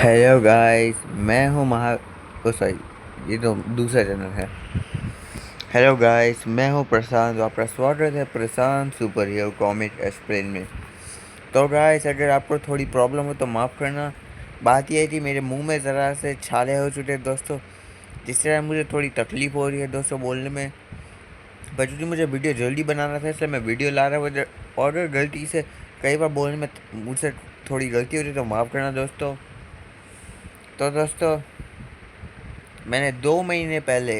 Hello guys, मैं हूँ ओ sorry, ये तो दूसरा चैनल है। हेलो गाइस, मैं हूँ प्रशांत, आपका स्वागत है प्रशांत सुपर हीरो कॉमिक एक्सप्लेन में। तो गाइस, अगर आपको थोड़ी प्रॉब्लम हो तो माफ़ करना। बात यह है कि मेरे मुंह में ज़रा से छाले हो चुके हैं दोस्तों, जिससे मुझे थोड़ी तकलीफ़ हो रही है दोस्तों बोलने में। पर क्योंकि मुझे वीडियो जल्दी बनाना था, इसलिए मैं वीडियो ला रहा हूँ। और अगर गलती से कई बार बोलने में मुझसे थोड़ी गलती हो रही है तो माफ़ करना दोस्तों। तो दोस्तों, मैंने 2 महीने पहले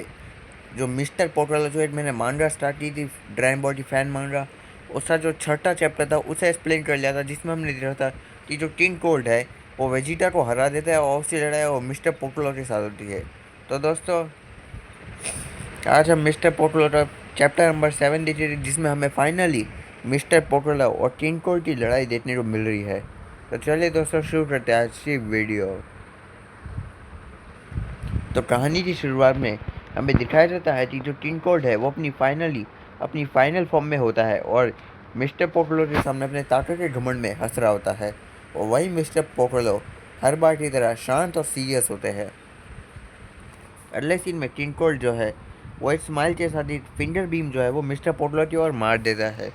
जो मिस्टर पोर्टल जो एक मैंने मांगा स्टार्ट की थी, ड्राइम बॉडी फैन मांगा, उसका जो छठा चैप्टर था उसे एक्सप्लेन कर लिया था, जिसमें हमने देखा था कि जो किंग कोल्ड है वो वेजिटा को हरा देता है और उसकी लड़ाई वो मिस्टर पोर्टल के साथ होती है। तो दोस्तों, आज हम मिस्टर पोर्टल का चैप्टर नंबर 7 देख रहे थे, जिसमें हमें फाइनली मिस्टर पोर्टल और किंग कोल्ड की लड़ाई देखने को मिल रही है। तो चलिए दोस्तों, शुरू करते हैं आज की वीडियो। तो कहानी की शुरुआत में हमें दिखाया जाता है कि जो किंग कोल्ड है वो अपनी फाइनल फॉर्म में होता है और मिस्टर पोकोलो के सामने अपने ताकत के घमंड में हंस रहा होता है। और वही मिस्टर पोकोलो हर बार की तरह शांत और सीरियस होते हैं। अगले सीन में किंग कोल्ड जो है वो एक स्माइल के साथ एक फिंगर बीम जो है वो मिस्टर पोटलो की ओर मार देता है।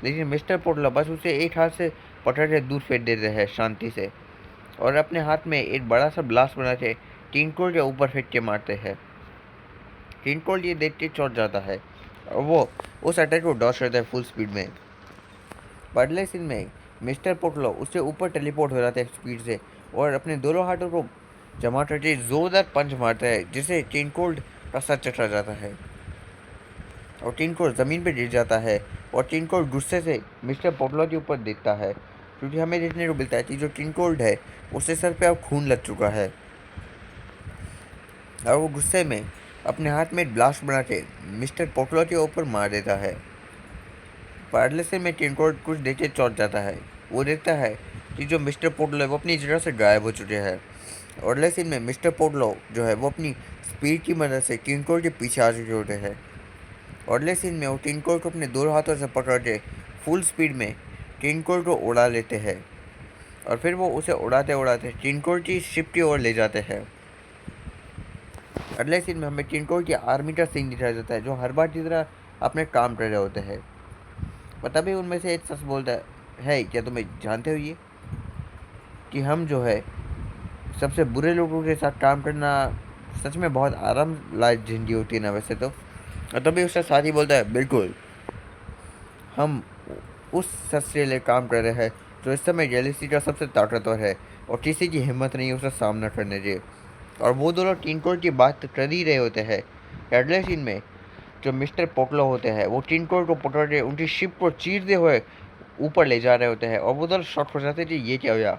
लेकिन मिस्टर पोटलो बस उसे एक हाथ से पकड़ के दूर फेंक देते हैं शांति से, और अपने हाथ में एक बड़ा सा ब्लास्ट बना के किंग कोल्ड के ऊपर फेंक के मारते हैं। किंग कोल्ड ये देख के चौंक जाता है और वो उस अटैक को डॉज करता है फुल स्पीड में। अगले सीन में मिस्टर पोटलो उससे ऊपर टेलीपोर्ट हो जाता है स्पीड से, और अपने दोनों हाथों को जमा करके जोरदार पंच मारता है, जिससे किंग कोल्ड का सर चकरा जाता है और किंग कोल्ड ज़मीन पर गिर जाता है। और किंग कोल्ड गुस्से से मिस्टर पोटलो के ऊपर देखता है, क्योंकि हमें देखने को मिलता है कि जो किंग कोल्ड है उसके सर पे अब खून लग चुका है, और वो गुस्से में अपने हाथ में ब्लास्ट बना के मिस्टर पोटलो के ऊपर मार देता है। पार्ले से में टिनकोड कुछ देख के चौंक जाता है। वो देखता है कि जो मिस्टर पोटलो है वो अपनी जगह से गायब हो चुके हैं। और अगले सीन में मिस्टर पोटलो जो है वो अपनी स्पीड की मदद से किंगकोड के पीछे आ चुके होते हैं। और अगले सीन में वो किंगकोड को अपने दोनों हाथों से पकड़ के फुल स्पीड में किंगकोड को उड़ा लेते हैं, और फिर वो उसे उड़ाते उड़ाते किंगकोड की शिप की ओर ले जाते हैं। अगले सीन में हमें किंगकोड की आर्मी का सीन दिखाया जाता है, जो हर बार की तरह अपने काम कर रहे होते हैं। और तभी उनमें से एक शख्स बोलता है, क्या तुम्हें जानते हो ये कि हम जो है सबसे बुरे लोगों के साथ काम करना सच में बहुत आरामदायक ज़िंदगी होती है ना वैसे तो। और तभी उसका साथी बोलता है, बिल्कुल, हम उस शख्स के लिए काम कर रहे हैं जो इस समय गैलेक्सी का सबसे ताकतवर है और किसी की हिम्मत नहीं उसका सामना करने के। और वो दोनों किंगकोड की बात कर ही रहे होते हैं। अगले सीन में जो मिस्टर पोटलो होते हैं वो किंगकोड को पकड़ के उनकी शिप को चीरते हुए ऊपर ले जा रहे होते हैं, और वो दोनों शॉक हो जाते हैं कि ये क्या हुआ।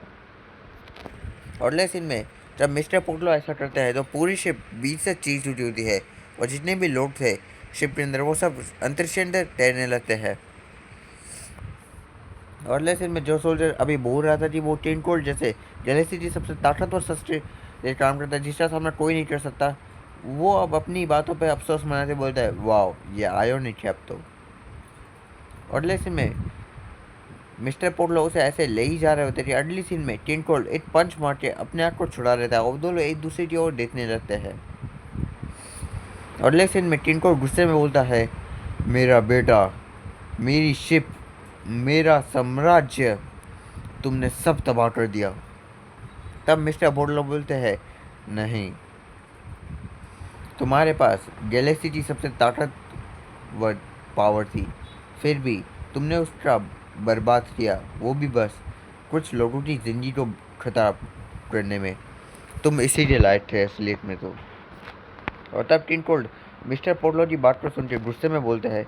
और अगले सीन में जब मिस्टर पोटलो ऐसा करते हैं तो पूरी शिप बीच से चीर चुकी होती है, और जितने भी लोग थे शिप के अंदर वो सब अंतरिक्ष के अंदर तैरने लगते हैं। और अगले सीन में जो सोल्जर अभी बोल रहा था कि वो किंगकोड जैसे गैलेक्सी की सबसे ताकतवर शस्त्र ये काम करता है जिसका सामना कोई नहीं कर सकता, वो अब अपनी बातों पे अफसोस मनाते बोलता है, वाह, ये आयोनिक है अब तो। और अगले सीन में मिस्टर पोटलो उसे ऐसे ले ही जा रहे होते थे। अगली सीन में किंग कोल्ड एक पंच मार के अपने आप को छुड़ा लेता है और दोनों एक दूसरे की ओर देखने लगते हैं। और अगले सीन में किंग कोल्ड गुस्से में बोलता है, मेरा बेटा, मेरी शिप, मेरा साम्राज्य, तुमने सब तबाह कर दिया। तब मिस्टर पोटलो बोलते हैं, नहीं, तुम्हारे पास गैलेक्सी की सबसे ताकतवर पावर थी, फिर भी तुमने उसका बर्बाद किया, वो भी बस कुछ लोगों की ज़िंदगी को खराब करने में। तुम इसी के लायक थे असलियत में तो। और तब किंग कोल्ड मिस्टर पोटलो की बात को सुन के गुस्से में बोलते हैं,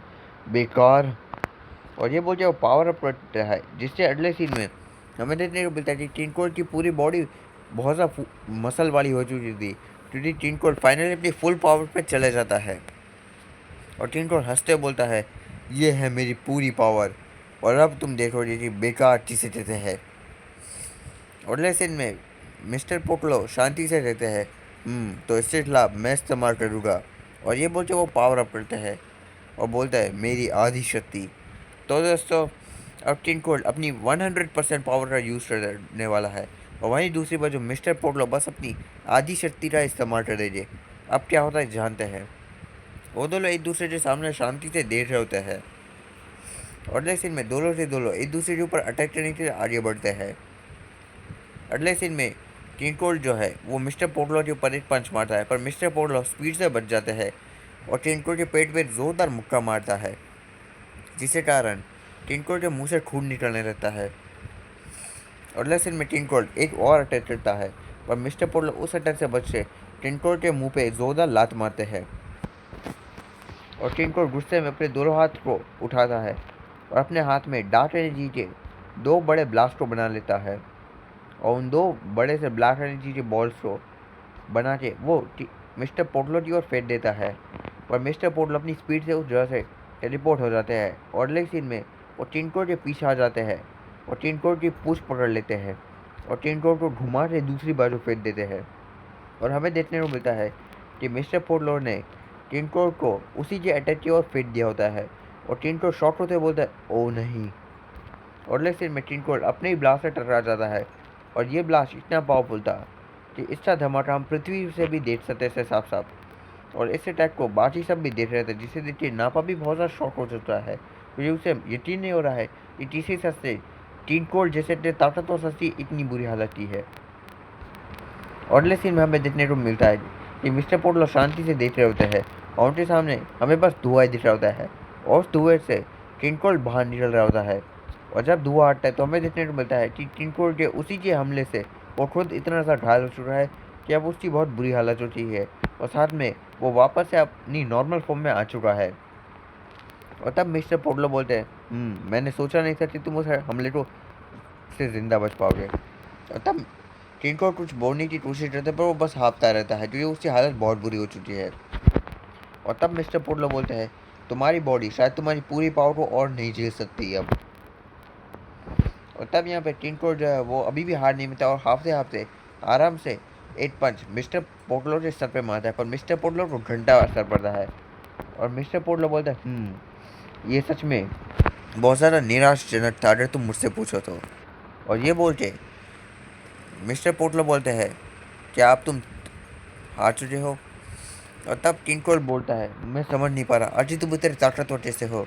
बेकार। और ये बोल के वो पावर अप करता है, जिससे अगले सीन में हमें देखने को मिलता है कि किंग कोल्ड की पूरी बॉडी बहुत सा मसल वाली हो चुकी थी, क्योंकि किंग कोल्ड फाइनली अपनी फुल पावर पे चले जाता है। और किंग कोल्ड हंसते हुए बोलता है, ये है मेरी पूरी पावर, और अब तुम देखोगे कि बेकार किसे देते हैं। और अगले सीन में मिस्टर पोटलो शांति से रहते हैं, तो इसके खिलाफ मैं इस्तेमाल करूँगा। और ये बोल के वो पावर अप करते हैं और बोलता है, मेरी आधी शक्ति। तो दोस्तों, अब किंग कोल्ड अपनी 100% पावर का यूज़ करने वाला है, और वहीं दूसरी बाजू मिस्टर पोर्टलो बस अपनी आधी शक्ति का इस्तेमाल कर दीजिए। अब क्या होता है जानते हैं। वो दोनों एक दूसरे के सामने शांति से देख रहे होते हैं और अगले सीन में दोनों से दोनों एक दूसरे के ऊपर अटैक करने के लिए आगे बढ़ते हैं। अगले सीन में किंग कोल्ड जो है वो मिस्टर पोर्टलो के ऊपर एक पंच मारता है, पर मिस्टर पोर्टलो स्पीड से बच जाते हैं और किंग कोल्ड के पेट पे जोरदार मुक्का मारता है, जिसके कारण किंग कोल्ड के मुंह से खून निकलने लगता है। अगले सीन में किंग कोल्ड एक और अटैक करता है, पर मिस्टर पोर्टलो उस अटैक से बच के किंग कोल्ड के मुंह पे जोरदार लात मारते हैं और किंग कोल्ड गुस्से में अपने दोनों हाथ को उठाता है और अपने हाथ में डार्क एनर्जी के दो बड़े ब्लास्ट को बना लेता है और उन दो बड़े से ब्लैक एनर्जी के बॉल्स को बना के वो मिस्टर पोर्टलो की ओर फेंक देता है, पर मिस्टर पोर्टलो अपनी स्पीड से उस जगह से टेलीपोर्ट हो जाते हैं और अगले सीन में वो किंग कोल्ड के पीछे आ जाते हैं और किंग कोल्ड की पूंछ पकड़ लेते हैं और किंग कोल्ड को घुमा के दूसरी बाजू फेंक देते हैं। और हमें देखने को मिलता है कि मिस्टर पोर्टलो ने किंग कोल्ड को उसी के अटैक की ओर फेंक दिया होता है और किंग कोल्ड शॉक होते बोलता है ओ नहीं। और अगले सीन में किंग कोल्ड अपने ही ब्लास्ट से टकरा जाता है और ये ब्लास्ट इतना पावरफुल था कि इसका धमाका हम पृथ्वी से भी देख सकते थे साफ साफ, और इस अटैक को बाकी सब भी देख रहे थे, जिसे देख के नापा भी बहुत ज़्यादा शॉक हो चुका है क्योंकि उसे यकीन नहीं हो रहा है कि तीसरी सस्ते किंग कोल्ड जैसे ताकतवर सस्ती इतनी बुरी हालत की है। और अगले सीन में हमें देखने को मिलता है कि मिस्टर पोर्टलो शांति से देख रहे होते हैं और उनके सामने हमें बस धुआं दिख रहा होता है और उस धुएं से किंग कोल्ड बाहर निकल रहा होता है। और जब धुआं हटता है तो हमें देखने को मिलता है कि किंग कोल्ड के उसी के हमले से वो खुद इतना सा घायल हो चुका है कि अब उसकी बहुत बुरी हालत हो चुकी है और साथ में वो वापस से अपनी नॉर्मल फॉर्म में आ चुका है। और तब मिस्टर पोर्टलो बोलते हैं मैंने सोचा नहीं था कि तुम उस हमले को से ज़िंदा बच पाओगे। और तब किंग कोल्ड कुछ बोलने की कोशिश करते पर वो बस हाँफता रहता है क्योंकि उसकी हालत बहुत बुरी हो चुकी है। और तब मिस्टर पोर्टलो बोलते हैं तुम्हारी बॉडी शायद तुम्हारी पूरी पावर को और नहीं झेल सकती अब। और तब यहाँ पे किंग कोल्ड जो है वो अभी भी हार नहीं मिलता और हाफते हाफते आराम से एक पंच मिस्टर पोर्टलो के सर पे मारता है, पर मिस्टर पोर्टलो को घंटा असर पड़ता है और मिस्टर पोर्टलो बोलता है ये सच में बहुत ज़्यादा निराशजनक था अगर तुम मुझसे पूछो तो। और ये बोल के मिस्टर पोर्टलो बोलते हैं क्या अब तुम हार चुके हो। और तब किंग कोल्ड बोलता है मैं समझ नहीं पा रहा अजी तुम इतने ताकतवर कैसे हो।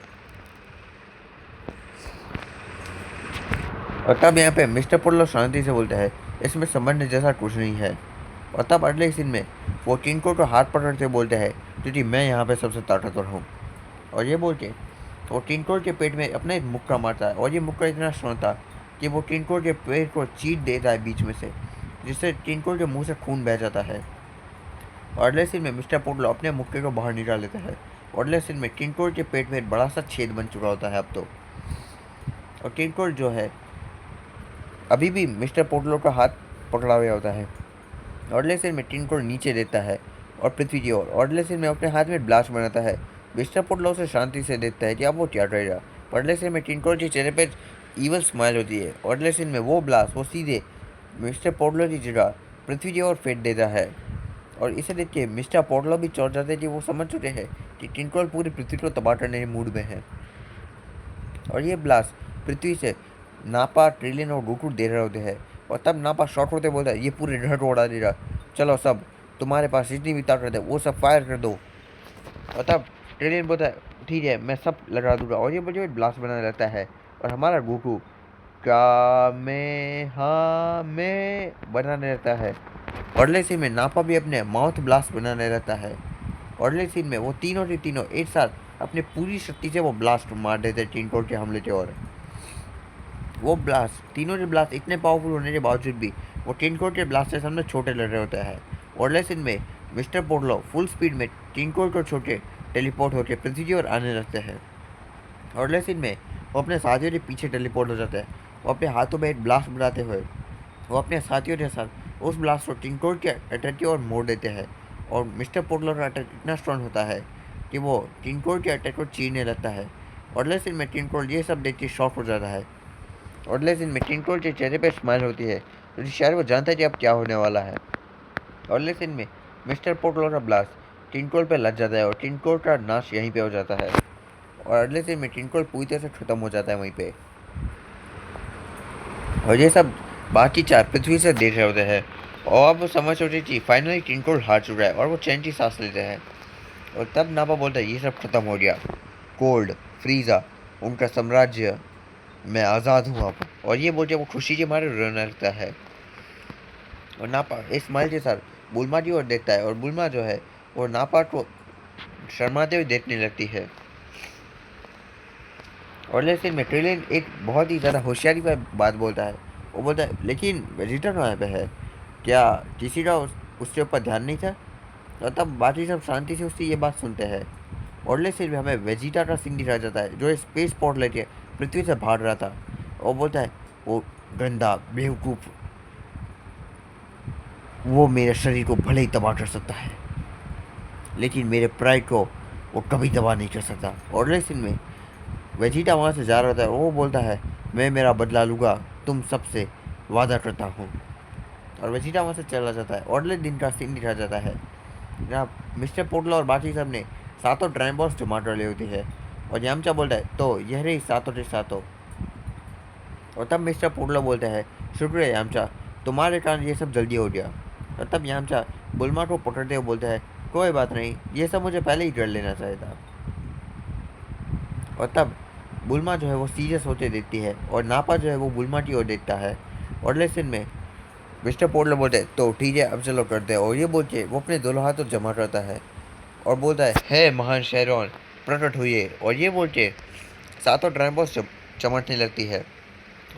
और तब यहाँ पे मिस्टर पोर्टलो शांति से बोलता है इसमें समझने जैसा कुछ नहीं है। और तब अगले सीन में वो किंग कोल्ड को हाथ पकड़ते बोलते हैं क्योंकि मैं यहाँ पे सबसे ताकतवर हूँ। और ये बोल के वो किंग कोल्ड के पेट में अपना एक मुक्का मारता है और ये मुक्का इतना स्ट्रॉन्ग था कि वो किंग कोल्ड के पेट को चीर देता है बीच में से, जिससे किंग कोल्ड के मुंह से खून बह जाता है। और अगले सीन में मिस्टर पोर्टलो अपने मुक्के को बाहर निकाल लेता है और अगले सीन में किंग कोल्ड के पेट में एक बड़ा सा छेद बन चुका होता है अब तो। और किंग कोल्ड जो है अभी भी मिस्टर पोर्टलो का हाथ पकड़ा हुआ होता है और अगले सीन में किंग कोल्ड नीचे देता है और पृथ्वी की ओर, और अगले सीन में अपने हाथ में ब्लास्ट बनाता है। मिस्टर पोर्टलो से शांति से देखता है कि अब वो क्या करेगा। और अगले सीन में किंग कोल्ड के चेहरे पर ईवल स्माइल होती है और अगले सीन में वो ब्लास्ट वो सीधे मिस्टर पोर्टलो की जगह पृथ्वी की ओर फेंक देता है। और इसे देख के मिस्टर पोर्टलो भी चौंक जाते हैं कि वो समझ चुके हैं कि किंग कोल्ड पूरी पृथ्वी को तबाह करने के मूड में है। और ये ब्लास्ट पृथ्वी से नापा ट्रिलियन और गोकू दे रहे होते हैं और तब नापा शॉट होते बोलता है ये पूरे घर को उड़ा देगा, चलो सब तुम्हारे पास जितनी भी ताकत है वो सब फायर कर दो। और तब ट्रिलियन बोलता है ठीक है मैं सब लगा दूंगा और ये मुझे ब्लास्ट बनाने लगता है और हमारा गोकू क्या में बनाने लगता है। और अगले सीन में नापा भी अपने माउथ ब्लास्ट बनाने रहता है और अगले सीन में वो तीनों के तीनों एक साथ अपने पूरी शक्ति से वो ब्लास्ट मार देते हैं किंग कोल्ड के हमले के। और वो ब्लास्ट तीनों के ब्लास्ट इतने पावरफुल होने के बावजूद भी वो किंग कोल्ड के ब्लास्ट से सामने छोटे लड़ रहे होते हैं। और अगले सीन में मिस्टर पोर्टलो फुल स्पीड में किंग कोल्ड को छोटे टेलीपोर्ट होकर पृथ्वी की ओर आने लगते हैं। और अगले सीन में वो अपने साथियों के पीछे टेलीपोर्ट हो जाते हैं। वो अपने हाथों में एक ब्लास्ट बनाते हुए वो अपने साथियों के साथ उस ब्लास्ट को किंग कोल्ड के अटैक की ओर मोड़ देते हैं और मिस्टर पोर्टलो का अटैक इतना स्ट्रॉन्ग होता है कि वो किंग कोल्ड के अटैक को चीरने लगता है। और अगले सीन में किंग कोल्ड ये सब देख के शॉक हो जाता है और अगले सीन में किंग कोल्ड के चेहरे पर स्माइल होती है क्योंकि शायद वो जानता है कि अब क्या होने वाला है। और अगले सीन में मिस्टर पोर्टलो का ब्लास्ट किंग कोल्ड पर लग जाता है और किंग कोल्ड का नाश यहीं पे हो जाता है। और अगले सीन में किंग कोल्ड पूरी तरह से ख़त्म हो जाता है वहीं पे। और ये सब बाकी 4 पृथ्वी से देख रहे होते हैं और अब वो समझ होती थी फाइनली टिनकोल हार चुका है और वो चैन की सांस लेते हैं। और तब नापा बोलता है ये सब खत्म हो गया। कोल्ड, फ्रीजा, उनका साम्राज्य, मैं आज़ाद हूँ अब। और ये बोल के वो खुशी के मारे रोने लगता है। और नापा इस स्माइल के साथ बुलमा की ओर देखता है और बुलमा जो है वो नापा को शर्माते हुए देखने लगती है। और लेकिन मेट्रिलियन एक बहुत ही ज़्यादा होशियारी पर बात बोलता है। वो बोलता है लेकिन वेजिटा वहाँ पे है, क्या किसी का उसके ऊपर ध्यान नहीं था? और तब बाकी सब शांति से उसकी ये बात सुनते हैं। और लेकिन हमें वेजिटा का सीन दिखाया जाता है जो स्पेस पोर्ट लेके पृथ्वी से भाग रहा था। और बोलता है वो गंदा बेवकूफ़, वो मेरे शरीर को भले ही तबाह कर सकता है लेकिन मेरे प्राइड को वो कभी तबाह नहीं कर सकता। और लेकिन में वेजिटा वहाँ से जा रहा था और वो बोलता है मैं मेरा बदला लूँगा, तुम सबसे वादा करता हूँ। और वेजिटा वहाँ से चला जाता है। और अगले दिन का सीन दिखाया जाता है जहाँ मिस्टर पोटला और बाकी सब ने सातों ड्राइम बॉस जमा कर ली होती है। और यामचा बोलता है तो यह रही सातों के सातों। और तब मिस्टर पोटला बोलता है शुक्रिया यामचा, तुम्हारे कारण ये सब जल्दी हो गया। और तब यामचा बुल्मा को पकड़ते हुए बोलता है कोई बात नहीं, ये सब मुझे पहले ही कर लेना चाहिए था। और तब बुल्मा जो है वो सीरियस होते देखती है और नापा जो है वो बुल्मा की ओर देखता है। और लेकिन में मिस्टर पोटलर बोलते हैं तो ठीक है अब चलो करते हैं। और ये बोल के वो अपने दोनों हाथों जमा करता है और बोलता है हे महान शेरॉन प्रकट हुई। और ये बोल के सातों ड्रैम्बोस चमकने लगती है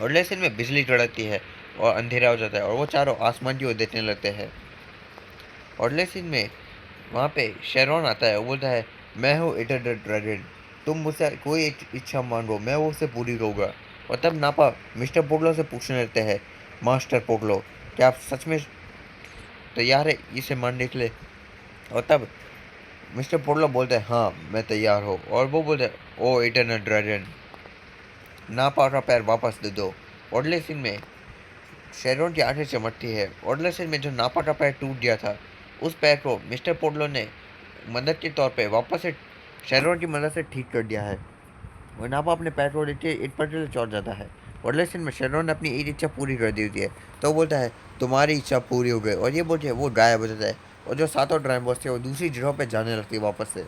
और लेकिन में बिजली कड़कती है और अंधेरा हो जाता है और वो चारों आसमान की ओर देखने लगते हैं। और लेकिन में वहाँ पे शेरॉन आता है। वो बोलता है मैं हूँ इटरनल ड्रैगन, तुम मुझसे कोई एक इच्छा मांगो मैं वो उसे पूरी करूँगा। और तब नापा मिस्टर पोगलो से पूछने लगते हैं मास्टर पोगलो क्या आप सच में तैयार है इसे मारने के लिए? और तब मिस्टर पोगलो बोलते हैं हाँ मैं तैयार हूँ। और वो बोलते हैं ओ इटरनल ड्रैगन, नापा का पैर वापस दे दो। ओडले सीन में शेरोन की आंखें चमकती है। ओडले सीन में जो नापा का पैर टूट गया था उस पैर को मिस्टर पोडलो ने मदद के तौर पे वापस से शेरोन की मदद से ठीक कर दिया है। और नापा अपने पैर को लेके एक पर चढ़ जाता है। ओडले सीन में शेरोन ने अपनी एक इच्छा पूरी कर दी होती है तो वो बोलता है तुम्हारी इच्छा पूरी हो गई। और ये बोलते हैं वो गायब हो जाता है और जो सातों ड्राइम बॉस थे वो दूसरी जगह पे जाने लगती है वापस से।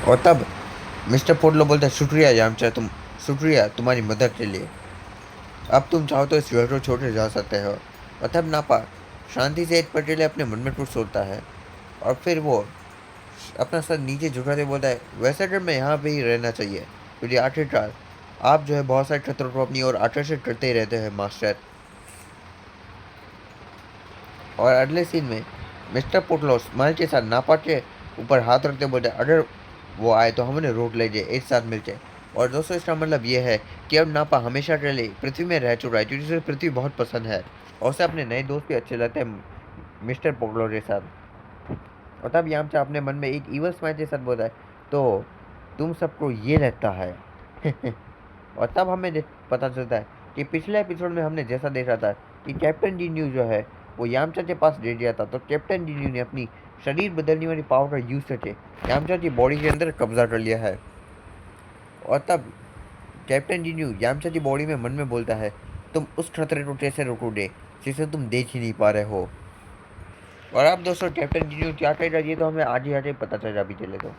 और तब मिस्टर पोडलो बोलता है शुक्रिया यामचा, तुम शुक्रिया तुम्हारी मदद के लिए, अब तुम चाहो तो इस घर को छोड़ के जा सकते हो। और तब नापा शांति से एक पल के लिए अपने मन में कुछ सोचता है और फिर वो अपना सर नीचे झुकाते बोलता है वैसे अगर मैं यहाँ पे ही रहना चाहिए क्योंकि आखिरकार आप जो है बहुत सारे खतरों को अपनी ओर आकर्षित करते ही रहते हैं मास्टर। और अगले सीन में मिस्टर पोटलो स्माइल के साथ नापा के ऊपर हाथ रखते बोलते हैं अगर वो आए तो हम उन्हें रोक लीजिए एक साथ मिलके। और दोस्तों इसका मतलब ये है कि अब नापा हमेशा के लिए पृथ्वी में रह चुका है क्योंकि उसे पृथ्वी बहुत पसंद है और उसे अपने नए दोस्त भी अच्छे लगते हैं मिस्टर पोटलो के साथ। और तब यामचा अपने मन में एक ईवल स्माइल के साथ बोलता है तो तुम सबको ये लगता है। और तब हमें पता चलता है कि पिछले एपिसोड में हमने जैसा देखा था कि कैप्टन डी न्यू जो है वो यामचा के पास दे दिया था तो कैप्टन डी न्यू ने अपनी शरीर बदलने वाली पावर का यूज़ करके यामचा की बॉडी के अंदर कब्जा कर लिया है। और तब कैप्टन डी न्यू यामचा की बॉडी में मन में बोलता है तुम उस खतरे को कैसे रोकोगे जिसे तुम देख ही नहीं पा रहे हो। और अब दोस्तों कैप्टन डी न्यू क्या कह रहा है ये तो हमें आगे आगे पता चल अभी चले तो।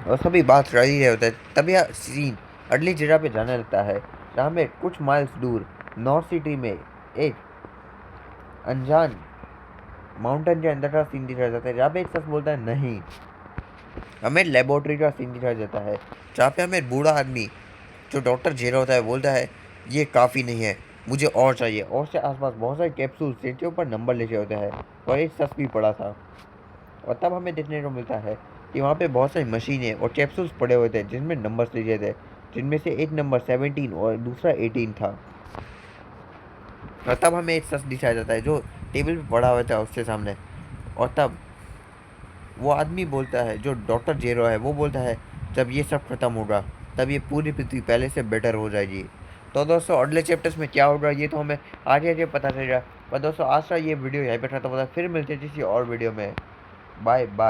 और सभी बात कर ही रहे होते हैं तभी सीन अगली जगह पे जाने लगता है जहाँ में कुछ माइल्स दूर नॉर्थ सिटी में एक अनजान माउंटेन के अंदर का सीन दिखाया जाता है जहाँ पे एक शख्स बोलता है नहीं, हमें लेबोरेटरी का सीन दिखाया जाता है जहाँ पे हमें बूढ़ा आदमी जो डॉक्टर जेरा होता है बोलता है ये काफ़ी नहीं है मुझे और चाहिए। और से आसपास बहुत सारे कैप्सूल्स जिनके ऊपर नंबर लिखे होते हैं और एक शख्स भी पड़ा था। और तब हमें देखने को मिलता है कि वहाँ पे बहुत सारी मशीनें और कैप्सूल्स पड़े हुए थे जिनमें नंबर्स लिखे थे जिनमें से एक नंबर 17 और दूसरा 18 था। और तब हमें एक शख्स दिखाया जाता है जो टेबल पे पड़ा हुआ था उसके सामने। और तब वो आदमी बोलता है जो डॉक्टर जेरो है वो बोलता है जब ये सब खत्म होगा तब ये पूरी पृथ्वी पहले से बेटर हो जाएगी। तो दोस्तों अगले चैप्टर्स में क्या होगा ये तो हमें आगे आगे पता चलेगा। पर दोस्तों आज का ये वीडियो यहीं पर खत्म होता है, फिर मिलते हैं किसी और वीडियो में। Bye bye.